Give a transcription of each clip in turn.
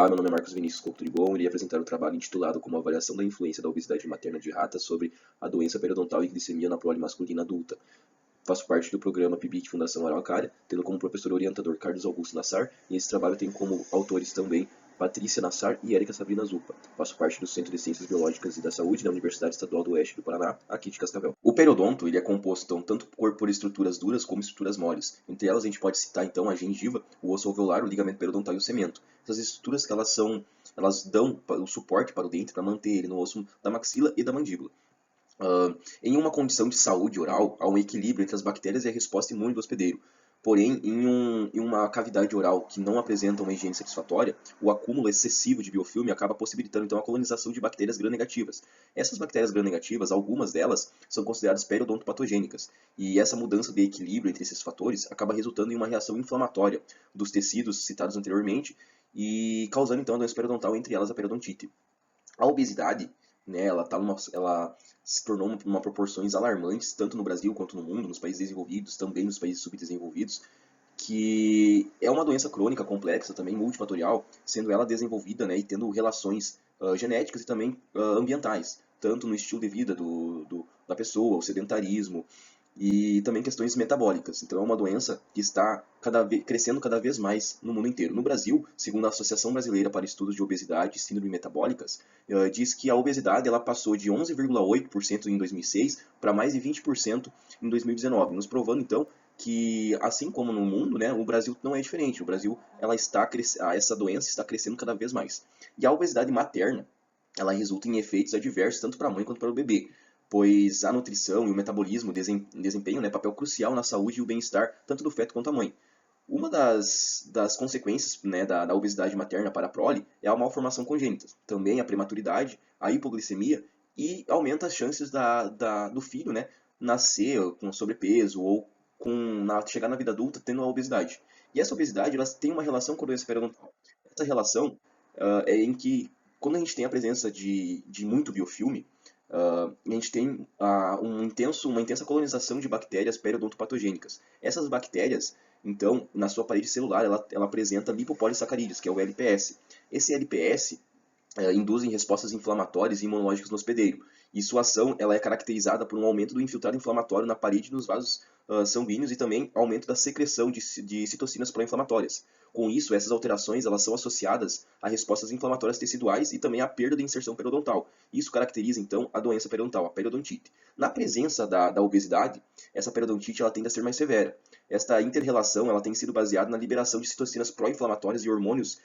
Olá, meu nome é Marcos Vinícius Couto de Bom e irei apresentar o trabalho intitulado como Avaliação da influência da obesidade materna de ratas sobre a doença periodontal e glicemia na prole masculina adulta. Faço parte do programa PIBIT Fundação Araucária, tendo como professor orientador Carlos Augusto Nassar, e esse trabalho tem como autores também Patrícia Nassar e Érica Sabrina Zupa. Faço parte do Centro de Ciências Biológicas e da Saúde da Universidade Estadual do Oeste do Paraná, aqui de Cascavel. O periodonto ele é composto então, tanto por estruturas duras como estruturas moles. Entre elas a gente pode citar então a gengiva, o osso alveolar, o ligamento periodontal e o cemento. Essas estruturas que elas dão o suporte para o dente para manter ele no osso da maxila e da mandíbula. Em uma condição de saúde oral, há um equilíbrio entre as bactérias e a resposta imune do hospedeiro. Porém, em uma cavidade oral que não apresenta uma higiene satisfatória, o acúmulo excessivo de biofilme acaba possibilitando então a colonização de bactérias gram-negativas. Essas bactérias gram-negativas, algumas delas, são consideradas periodontopatogênicas, e essa mudança de equilíbrio entre esses fatores acaba resultando em uma reação inflamatória dos tecidos citados anteriormente e causando então a doença periodontal, entre elas a periodontite. A obesidade, né, ela se tornou uma proporções alarmantes, tanto no Brasil quanto no mundo, nos países desenvolvidos, também nos países subdesenvolvidos, que é uma doença crônica complexa, também multifatorial, sendo ela desenvolvida, né, e tendo relações genéticas e também ambientais, tanto no estilo de vida da pessoa, o sedentarismo, e também questões metabólicas. Então é uma doença que está crescendo cada vez mais no mundo inteiro. No Brasil, segundo a Associação Brasileira para Estudos de Obesidade e Síndrome Metabólicas, diz que a obesidade ela passou de 11,8% em 2006 para mais de 20% em 2019, nos provando então que, assim como no mundo, né, o Brasil não é diferente. O Brasil essa doença está crescendo cada vez mais. E a obesidade materna ela resulta em efeitos adversos tanto para a mãe quanto para o bebê, pois a nutrição e o metabolismo desempenham, né, papel crucial na saúde e o bem-estar tanto do feto quanto da mãe. Uma das consequências, né, da obesidade materna para a prole é a malformação congênita, também a prematuridade, a hipoglicemia e aumenta as chances do filho, né, nascer com sobrepeso ou chegar na vida adulta tendo a obesidade. E essa obesidade ela tem uma relação com a doença periodontal. Essa relação é em que, quando a gente tem a presença de muito biofilme, a gente tem uma intensa colonização de bactérias periodontopatogênicas. Essas bactérias, então, na sua parede celular, ela apresenta lipopolissacarídeos, que é o LPS. Esse LPS induzem respostas inflamatórias e imunológicas no hospedeiro. E sua ação ela é caracterizada por um aumento do infiltrado inflamatório na parede e nos vasos sanguíneos e também aumento da secreção de citocinas pró-inflamatórias. Com isso, essas alterações elas são associadas a respostas inflamatórias teciduais e também à perda de inserção periodontal. Isso caracteriza, então, a doença periodontal, a periodontite. Na presença da obesidade, essa periodontite ela tende a ser mais severa. Esta inter-relação ela tem sido baseada na liberação de citocinas pró-inflamatórias e hormônios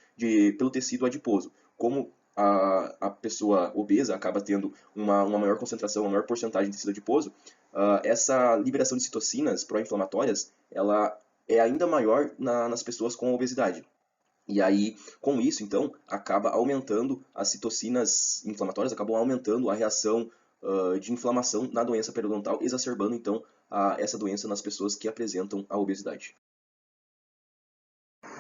pelo tecido adiposo. Como a pessoa obesa acaba tendo uma maior concentração, uma maior porcentagem de tecido adiposo, essa liberação de citocinas pró-inflamatórias ela é ainda maior nas pessoas com obesidade. E aí, com isso, então, acaba aumentando as citocinas inflamatórias, acabam aumentando a reação de inflamação na doença periodontal, exacerbando, então, essa doença nas pessoas que apresentam a obesidade.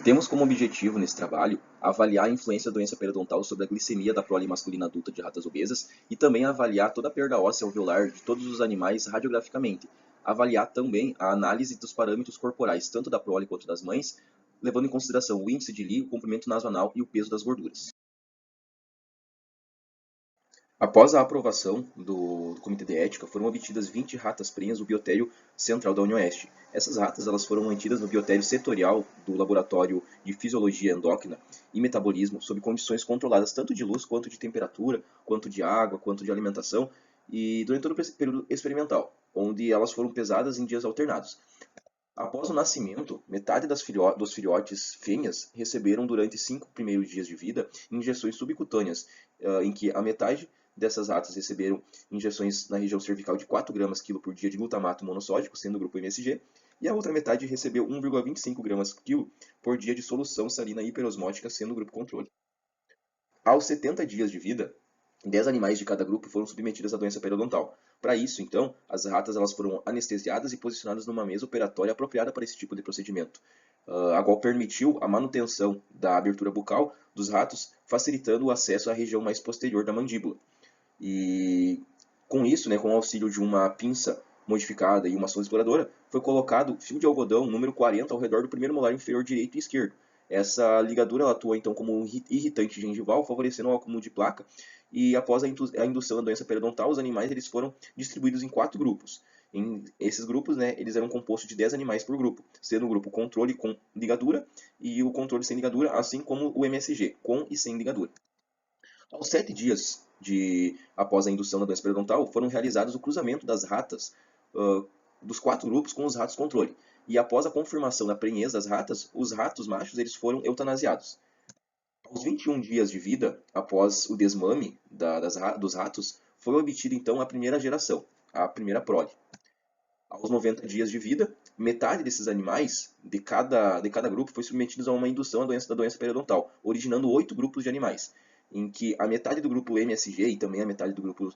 Temos como objetivo nesse trabalho avaliar a influência da doença periodontal sobre a glicemia da prole masculina adulta de ratas obesas e também avaliar toda a perda óssea alveolar de todos os animais radiograficamente. Avaliar também a análise dos parâmetros corporais, tanto da prole quanto das mães, levando em consideração o índice de Lee, o comprimento nasoanal e o peso das gorduras. Após a aprovação do Comitê de Ética, foram obtidas 20 ratas prenhas do biotério central da Unioeste. Essas ratas elas foram mantidas no biotério setorial do Laboratório de Fisiologia Endócrina e Metabolismo, sob condições controladas tanto de luz, quanto de temperatura, quanto de água, quanto de alimentação, e durante todo o período experimental, onde elas foram pesadas em dias alternados. Após o nascimento, metade dos filhotes fêmeas receberam durante 5 primeiros dias de vida injeções subcutâneas, em que a metade dessas ratas receberam injeções na região cervical de 4 gramas quilo por dia de glutamato monossódico, sendo o grupo MSG, e a outra metade recebeu 1,25 gramas quilo por dia de solução salina hiperosmótica, sendo o grupo controle. Aos 70 dias de vida, 10 animais de cada grupo foram submetidos à doença periodontal. Para isso, então, as ratas elas foram anestesiadas e posicionadas numa mesa operatória apropriada para esse tipo de procedimento, a qual permitiu a manutenção da abertura bucal dos ratos, facilitando o acesso à região mais posterior da mandíbula. E com isso, né, com o auxílio de uma pinça modificada e uma sonda exploradora, foi colocado fio de algodão número 40 ao redor do primeiro molar inferior direito e esquerdo. Essa ligadura ela atua então como um irritante gengival, favorecendo o acúmulo de placa, e após a indução da doença periodontal, os animais eles foram distribuídos em 4 grupos. Em esses grupos, né, eles eram compostos de 10 animais por grupo, sendo o grupo controle com ligadura e o controle sem ligadura, assim como o MSG, com e sem ligadura. Aos 7 dias após a indução da doença periodontal, foram realizados o cruzamento das ratas dos 4 grupos com os ratos controle. E após a confirmação da prenhez das ratas, os ratos machos eles foram eutanasiados. Aos 21 dias de vida, após o desmame dos ratos, foi obtida então a primeira geração, a primeira prole. Aos 90 dias de vida, metade desses animais, de cada grupo, foi submetidos a uma indução da doença periodontal, originando 8 grupos de animais, em que a metade do grupo MSG e também a metade do grupo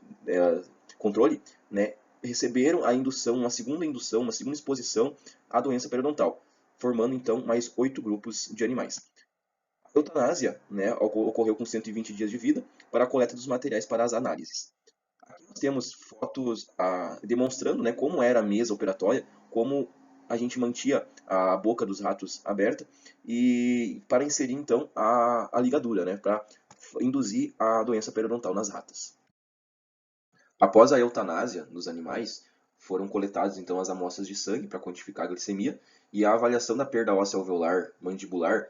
controle, né, receberam a indução, uma segunda exposição à doença periodontal, formando então mais 8 grupos de animais. A eutanásia, né, ocorreu com 120 dias de vida para a coleta dos materiais para as análises. Aqui nós temos fotos demonstrando, né, como era a mesa operatória, como a gente mantinha a boca dos ratos aberta e para inserir então a ligadura, né, para induzir a doença periodontal nas ratas. Após a eutanásia dos animais, foram coletadas então as amostras de sangue para quantificar a glicemia e a avaliação da perda óssea alveolar mandibular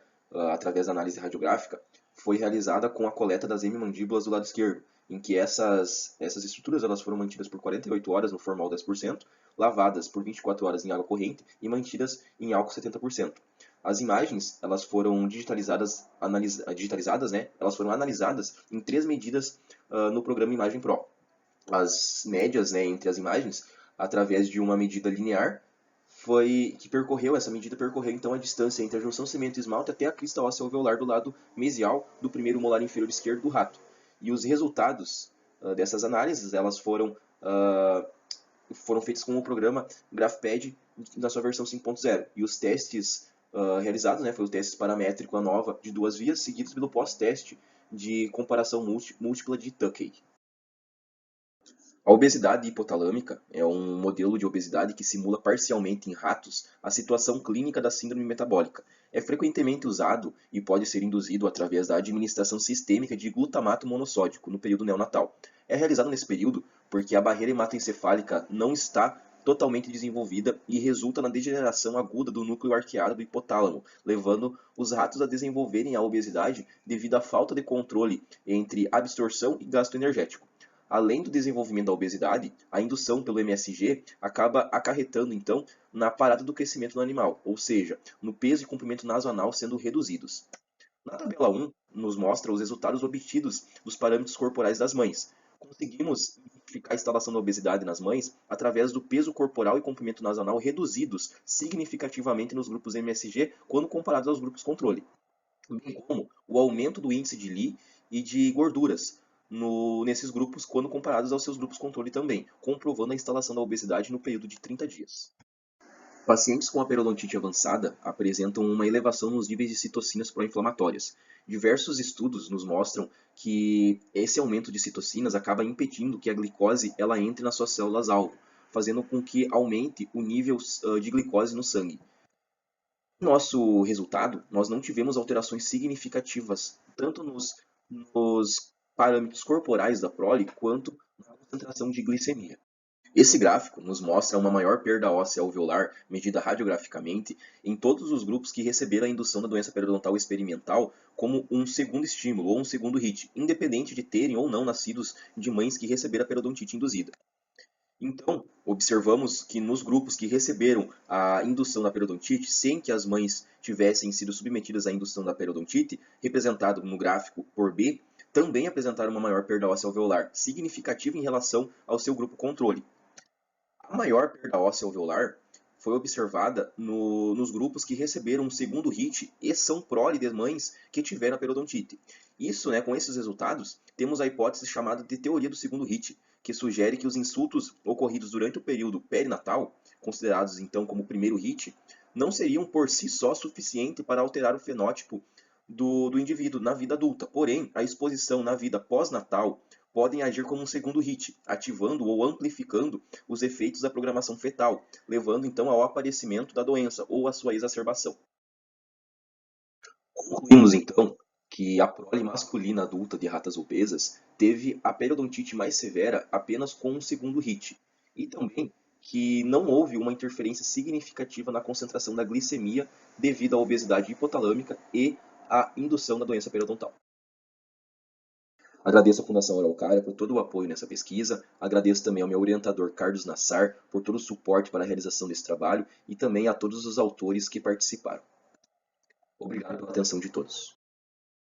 através da análise radiográfica foi realizada com a coleta das hemimandíbulas do lado esquerdo, em que essas estruturas elas foram mantidas por 48 horas no formal 10%, lavadas por 24 horas em água corrente e mantidas em álcool 70%. As imagens elas foram digitalizadas, né? Elas foram analisadas em 3 medidas no programa Imagem Pro. As médias, né, entre as imagens, através de uma medida linear, essa medida percorreu então a distância entre a junção cimento-esmalte até a crista óssea alveolar do lado mesial do primeiro molar inferior esquerdo do rato. E os resultados dessas análises, elas foram feitos com o programa GraphPad na sua versão 5.0. E os testes realizados, né, foi o teste paramétrico ANOVA de 2 vias, seguidos pelo pós-teste de comparação múltipla de Tukey. A obesidade hipotalâmica é um modelo de obesidade que simula parcialmente em ratos a situação clínica da síndrome metabólica. É frequentemente usado e pode ser induzido através da administração sistêmica de glutamato monossódico no período neonatal. É realizado nesse período porque a barreira hematoencefálica não está totalmente desenvolvida e resulta na degeneração aguda do núcleo arqueado do hipotálamo, levando os ratos a desenvolverem a obesidade devido à falta de controle entre absorção e gasto energético. Além do desenvolvimento da obesidade, a indução pelo MSG acaba acarretando, então, na parada do crescimento do animal, ou seja, no peso e comprimento nasoanal sendo reduzidos. Na tabela 1, nos mostra os resultados obtidos dos parâmetros corporais das mães. Conseguimos identificar a instalação da obesidade nas mães através do peso corporal e comprimento nasoanal reduzidos significativamente nos grupos MSG quando comparados aos grupos controle, bem como o aumento do índice de Li e de gorduras nesses grupos quando comparados aos seus grupos controle também, comprovando a instalação da obesidade no período de 30 dias. Pacientes com a periodontite avançada apresentam uma elevação nos níveis de citocinas pró-inflamatórias. Diversos estudos nos mostram que esse aumento de citocinas acaba impedindo que a glicose ela entre nas suas células-alvo, fazendo com que aumente o nível de glicose no sangue. No nosso resultado, nós não tivemos alterações significativas, tanto nos parâmetros corporais da prole, quanto na concentração de glicemia. Esse gráfico nos mostra uma maior perda óssea alveolar medida radiograficamente em todos os grupos que receberam a indução da doença periodontal experimental como um segundo estímulo ou um segundo HIT, independente de terem ou não nascidos de mães que receberam a periodontite induzida. Então, observamos que nos grupos que receberam a indução da periodontite, sem que as mães tivessem sido submetidas à indução da periodontite, representado no gráfico por B, também apresentaram uma maior perda óssea alveolar, significativa em relação ao seu grupo controle. A maior perda óssea alveolar foi observada nos grupos que receberam um segundo HIT e são prole de mães que tiveram a periodontite. Isso, né, com esses resultados, temos a hipótese chamada de teoria do segundo HIT, que sugere que os insultos ocorridos durante o período perinatal, considerados então como primeiro HIT, não seriam por si só suficiente para alterar o fenótipo do indivíduo na vida adulta. Porém, a exposição na vida pós-natal podem agir como um segundo HIT, ativando ou amplificando os efeitos da programação fetal, levando então ao aparecimento da doença ou à sua exacerbação. Concluímos então que a prole masculina adulta de ratas obesas teve a periodontite mais severa apenas com o segundo HIT, e também que não houve uma interferência significativa na concentração da glicemia devido à obesidade hipotalâmica e à indução da doença periodontal. Agradeço à Fundação Araucária por todo o apoio nessa pesquisa, agradeço também ao meu orientador Carlos Nassar por todo o suporte para a realização desse trabalho e também a todos os autores que participaram. Obrigado pela atenção de todos.